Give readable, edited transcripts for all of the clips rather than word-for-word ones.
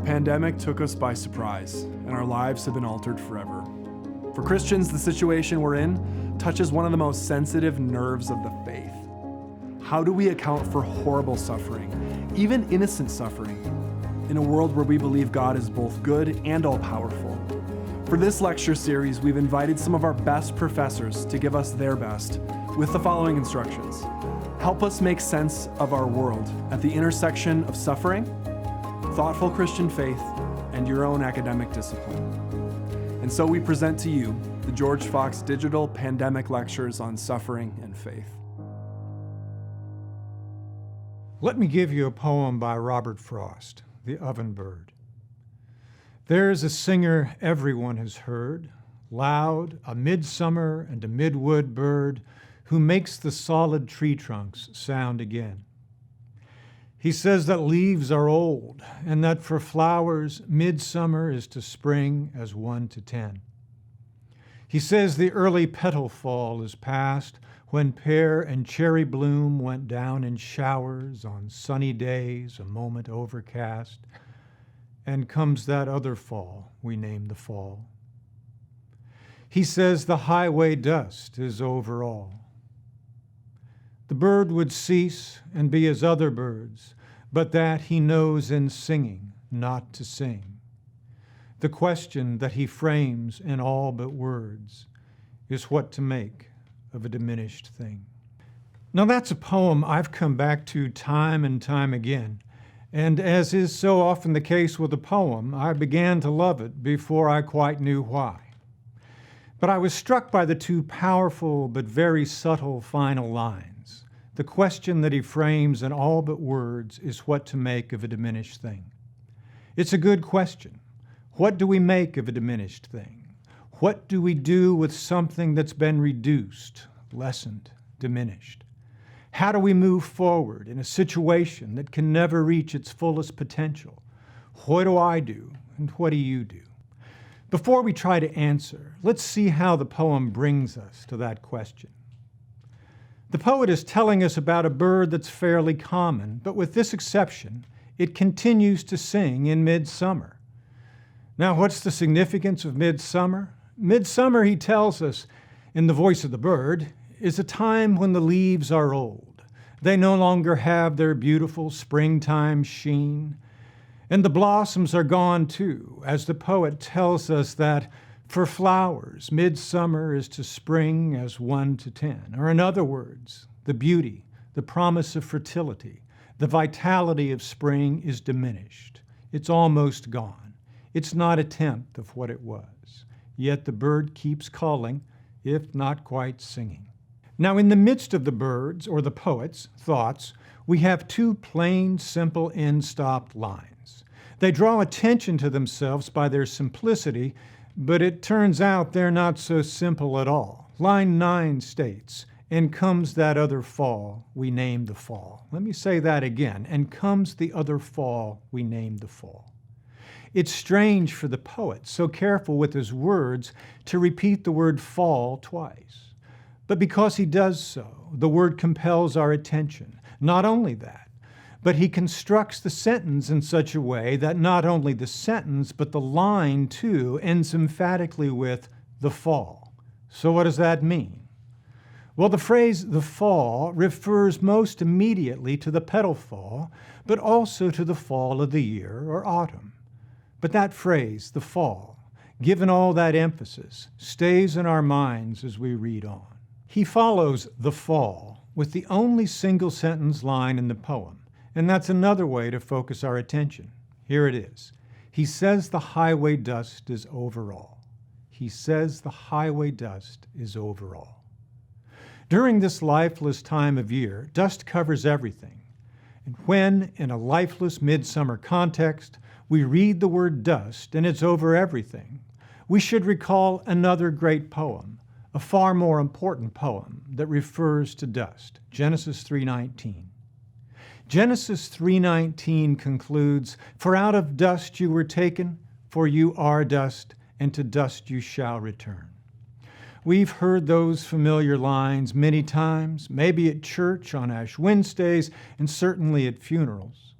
pandemic took us by surprise, and our lives have been altered forever. For Christians, the situation we're in touches one of the most sensitive nerves of the faith. How do we account for horrible suffering, even innocent suffering, in a world where we believe God is both good and all-powerful? For this lecture series, we've invited some of our best professors to give us their best with the following instructions. Help us make sense of our world at the intersection of suffering, thoughtful Christian faith, and your own academic discipline. And so we present to you the George Fox Digital Pandemic Lectures on Suffering and Faith. Let me give you a poem by Robert Frost, The Oven Bird. There's a singer everyone has heard, loud, a midsummer and a midwood bird, who makes the solid tree trunks sound again. He says that leaves are old, and that for flowers, midsummer is to spring as 1 to 10. He says the early petal fall is past, when pear and cherry bloom went down in showers on sunny days, a moment overcast, and comes that other fall we name the fall. He says the highway dust is over all. The bird would cease and be as other birds, but that he knows in singing not to sing. The question that he frames in all but words is what to make of a diminished thing. Now that's a poem I've come back to time and time again, and as is so often the case with a poem, I began to love it before I quite knew why. But I was struck by the two powerful but very subtle final lines. The question that he frames in all but words is what to make of a diminished thing. It's a good question. What do we make of a diminished thing? What do we do with something that's been reduced, lessened, diminished? How do we move forward in a situation that can never reach its fullest potential? What do I do, and what do you do? Before we try to answer, let's see how the poem brings us to that question. The poet is telling us about a bird that's fairly common, but with this exception, it continues to sing in midsummer. Now, what's the significance of midsummer? Midsummer, he tells us, in the voice of the bird, is a time when the leaves are old. They no longer have their beautiful springtime sheen. And the blossoms are gone too, as the poet tells us that for flowers, midsummer is to spring as 1 to 10. Or in other words, the beauty, the promise of fertility, the vitality of spring is diminished. It's almost gone. It's not a tenth of what it was. Yet the bird keeps calling, if not quite singing. Now, in the midst of the bird's, or the poet's, thoughts, we have two plain, simple, end-stopped lines. They draw attention to themselves by their simplicity, but it turns out they're not so simple at all. Line 9 states, "And comes that other fall we named the fall." Let me say that again. "And comes the other fall we named the fall." It's strange for the poet, so careful with his words, to repeat the word fall twice. But because he does so, the word compels our attention. Not only that, but he constructs the sentence in such a way that not only the sentence, but the line too ends emphatically with the fall. So what does that mean? Well, the phrase the fall refers most immediately to the petal fall, but also to the fall of the year or autumn. But that phrase, the fall, given all that emphasis, stays in our minds as we read on. He follows the fall with the only single sentence line in the poem. And that's another way to focus our attention. Here it is. He says the highway dust is over all. He says the highway dust is over all. During this lifeless time of year, dust covers everything. And when, in a lifeless midsummer context, we read the word dust and it's over everything, we should recall another great poem, a far more important poem that refers to dust, Genesis 3:19. Genesis 3:19 concludes, "For out of dust you were taken, for you are dust, and to dust you shall return." We've heard those familiar lines many times, maybe at church on Ash Wednesdays, and certainly at funerals.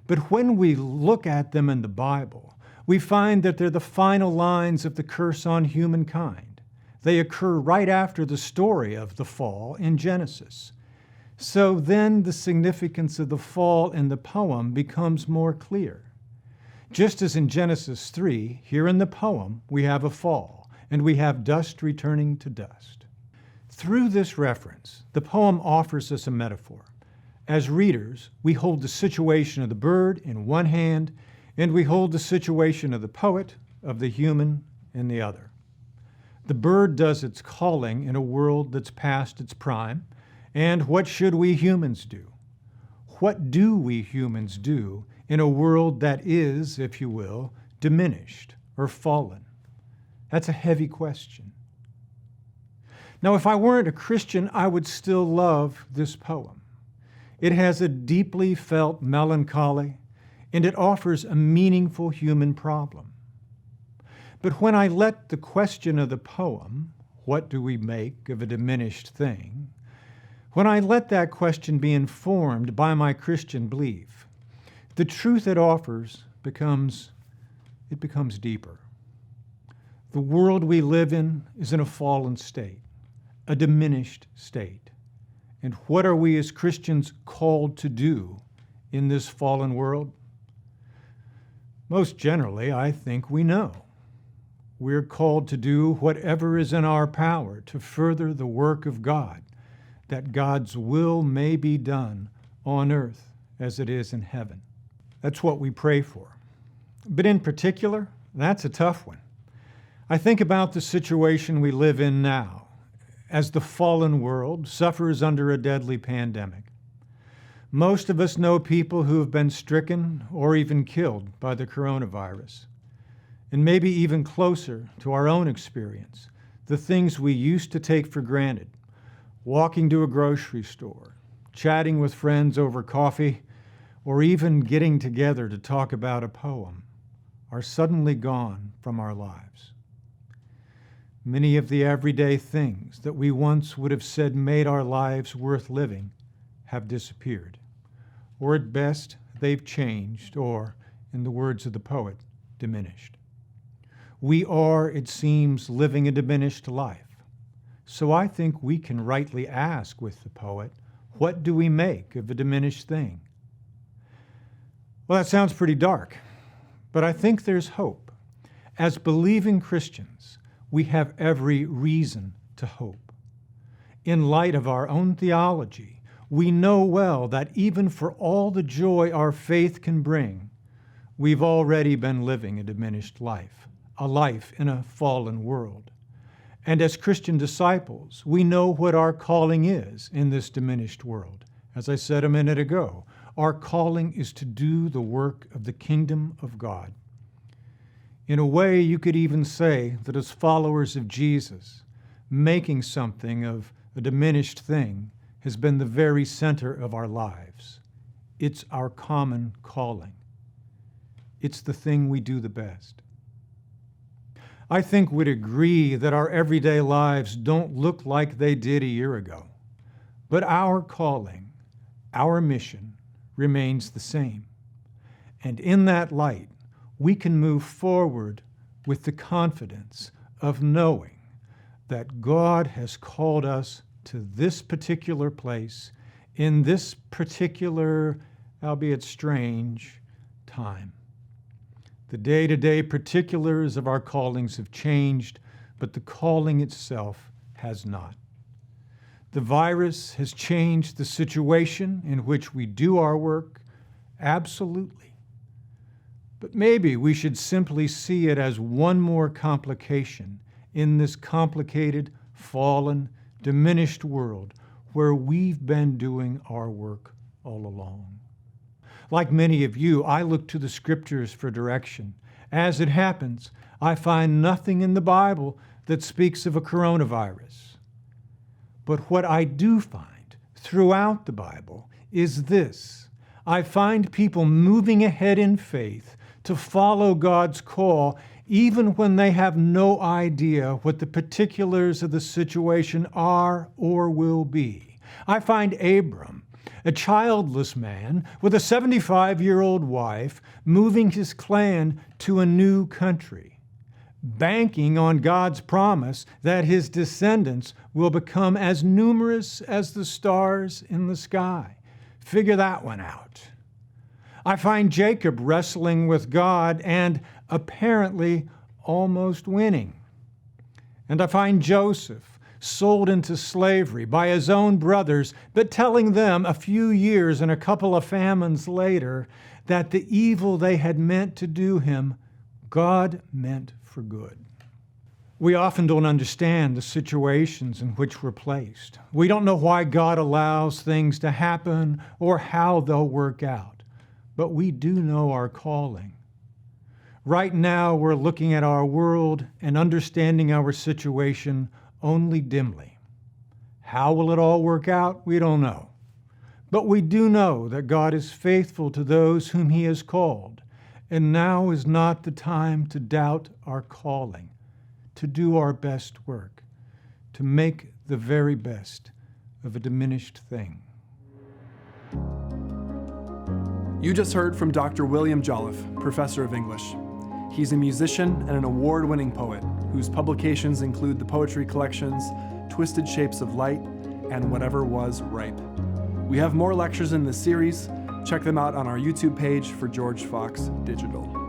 But when we look at them in the Bible, we find that they're the final lines of the curse on humankind. They occur right after the story of the fall in Genesis. So then the significance of the fall in the poem becomes more clear. Just as in Genesis 3, here in the poem, we have a fall, and we have dust returning to dust. Through this reference, the poem offers us a metaphor. As readers, we hold the situation of the bird in one hand, and we hold the situation of the poet, of the human, in the other. The bird does its calling in a world that's past its prime, and what should we humans do? What do we humans do in a world that is, if you will, diminished or fallen? That's a heavy question. Now, if I weren't a Christian, I would still love this poem. It has a deeply felt melancholy, and it offers a meaningful human problem. But when I let the question of the poem, what do we make of a diminished thing, when I let that question be informed by my Christian belief, the truth it offers becomes deeper. The world we live in is in a fallen state, a diminished state. And what are we as Christians called to do in this fallen world? Most generally, I think we know. We're called to do whatever is in our power to further the work of God, that God's will may be done on earth as it is in heaven. That's what we pray for. But in particular, that's a tough one. I think about the situation we live in now, as the fallen world suffers under a deadly pandemic. Most of us know people who have been stricken or even killed by the coronavirus. And maybe even closer to our own experience, the things we used to take for granted, walking to a grocery store, chatting with friends over coffee, or even getting together to talk about a poem, are suddenly gone from our lives. Many of the everyday things that we once would have said made our lives worth living have disappeared. Or at best, they've changed, or, in the words of the poet, diminished. We are, it seems, living a diminished life. So I think we can rightly ask with the poet, what do we make of a diminished thing? Well, that sounds pretty dark, but I think there's hope. As believing Christians, we have every reason to hope. In light of our own theology, we know well that even for all the joy our faith can bring, we've already been living a diminished life, a life in a fallen world. And as Christian disciples, we know what our calling is in this diminished world. As I said a minute ago, our calling is to do the work of the kingdom of God. In a way, you could even say that as followers of Jesus, making something of a diminished thing has been the very center of our lives. It's our common calling. It's the thing we do the best. I think we'd agree that our everyday lives don't look like they did a year ago, but our calling, our mission, remains the same. And in that light, we can move forward with the confidence of knowing that God has called us to this particular place in this particular, albeit strange, time. The day-to-day particulars of our callings have changed, but the calling itself has not. The virus has changed the situation in which we do our work, absolutely. But maybe we should simply see it as one more complication in this complicated, fallen, diminished world where we've been doing our work all along. Like many of you, I look to the Scriptures for direction. As it happens, I find nothing in the Bible that speaks of a coronavirus. But what I do find throughout the Bible is this. I find people moving ahead in faith to follow God's call even when they have no idea what the particulars of the situation are or will be. I find Abram a childless man with a 75-year-old wife moving his clan to a new country, banking on God's promise that his descendants will become as numerous as the stars in the sky. Figure that one out. I find Jacob wrestling with God and apparently almost winning. And I find Joseph sold into slavery by his own brothers, but telling them a few years and a couple of famines later that the evil they had meant to do him, God meant for good. We often don't understand the situations in which we're placed. We don't know why God allows things to happen or how they'll work out, but we do know our calling. Right now, we're looking at our world and understanding our situation only dimly. How will it all work out? We don't know. But we do know that God is faithful to those whom he has called, and now is not the time to doubt our calling, to do our best work, to make the very best of a diminished thing. You just heard from Dr. William Jolliff, professor of English. He's a musician and an award-winning poet whose publications include the poetry collections Twisted Shapes of Light and Whatever Was Ripe. We have more lectures in this series. Check them out on our YouTube page for George Fox Digital.